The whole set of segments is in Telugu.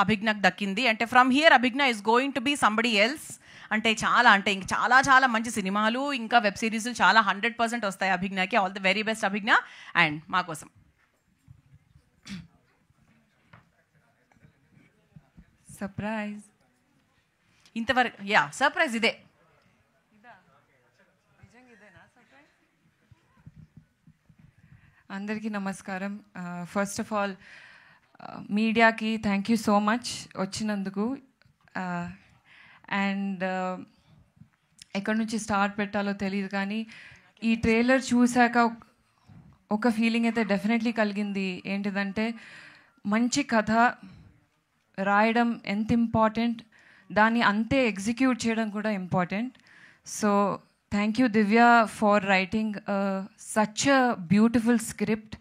అభిజ్ఞకు దక్కింది. అంటే from here Abhigna is going to be somebody else. అంటే ఇంక చాలా చాలా మంచి సినిమాలు ఇంకా వెబ్ సిరీస్లు చాలా 100% వస్తాయి అభిజ్ఞకి. All the very best Abhigna. And మా కోసం సర్ప్రైజ్. ఇంతవరకు సర్ప్రైజ్ ఇదే. అందరికీ నమస్కారం. ఫస్ట్ ఆఫ్ ఆల్ మీడియాకి థ్యాంక్ యూ సో మచ్ వచ్చినందుకు. అండ్ ఎక్కడి నుంచి స్టార్ట్ పెట్టాలో తెలియదు, కానీ ఈ ట్రైలర్ చూశాక ఒక ఫీలింగ్ అయితే డెఫినెట్లీ కలిగింది. ఏంటిదంటే మంచి కథ రాయడం ఎంత ఇంపార్టెంట్, దాన్ని అంతే ఎగ్జిక్యూట్ చేయడం కూడా important. So thank you Divya for writing such a beautiful script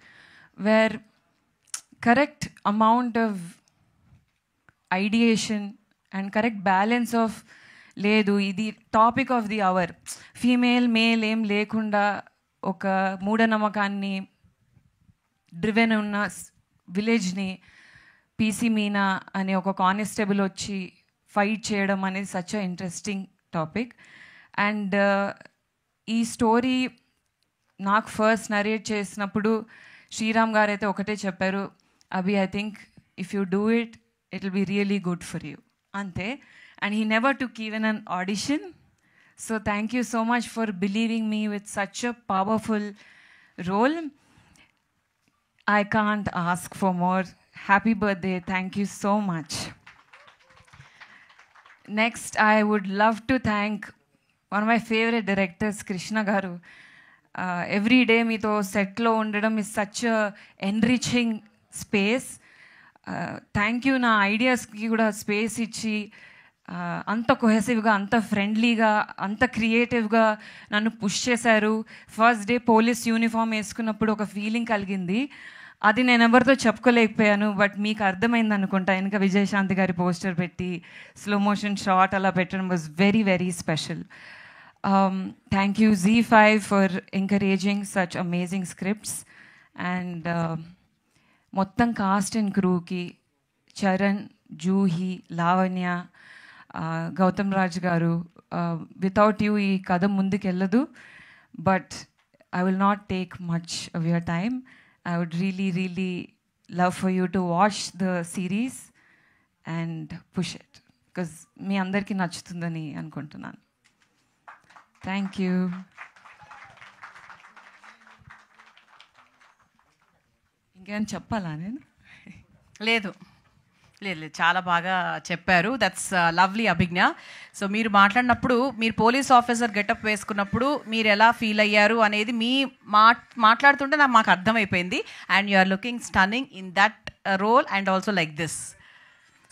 where correct amount of ideation and correct balance of ledu idi topic of the hour female male em lekunda oka mooda namakanni driven unna village ni PC Meena ane oka constable వచ్చి fight చేయడం అనేది such a interesting topic. And ఈ స్టోరీ నాకు ఫస్ట్ నరేట్ చేసినప్పుడు శ్రీరామ్ గారు అయితే ఒకటే చెప్పారు, Abhi I think if you do it it will be really good for you, అంతే. And he never took even an audition. So thank you so much for believing me with such a powerful role. I can't ask for more. Happy birthday. Thank you so much. Next I would love to thank one of my favorite directors, Krishna garu. Every day meeto set lo undadam is such a enriching space. Thank you na ideas ki kuda space ichi anta cohesive ga, anta friendly ga, anta creative ga nannu push chesaru. First day police uniform eskunnappudu oka feeling kalgindi. అది నేను ఎవరితో చెప్పుకోలేకపోయాను, బట్ మీకు అర్థమైంది అనుకుంటా. ఇంకా విజయశాంతి గారి పోస్టర్ పెట్టి స్లో మోషన్ షాట్ అలా పెట్టడం was very very special. Thank you ZEE5 for encouraging such amazing scripts. And మొత్తం కాస్ట్ అండ్ క్రూకి చరణ్, జూహి, లావణ్య, గౌతమ్ రాజ్ గారు, వితౌట్ యూ ఈ కథ ముందుకెళ్ళదు. But I will not take much of your time. I would really, really love for you to watch the series and push it, because మీ అందరికీ నచ్చుతుందని అనుకుంటున్నాను. Thank you. ఇంకేమైనా చెప్పాలా నేను? లేదు లేదు లేదు, చాలా బాగా చెప్పారు. That's lovely అభిజ్ఞ. సో మీరు మాట్లాడినప్పుడు, మీరు పోలీస్ ఆఫీసర్ గెటప్ వేసుకున్నప్పుడు మీరు ఎలా ఫీల్ అయ్యారు అనేది మీ మాట్లాడుతుంటే మాకు అర్థమైపోయింది. And you are looking stunning in that role and also like this.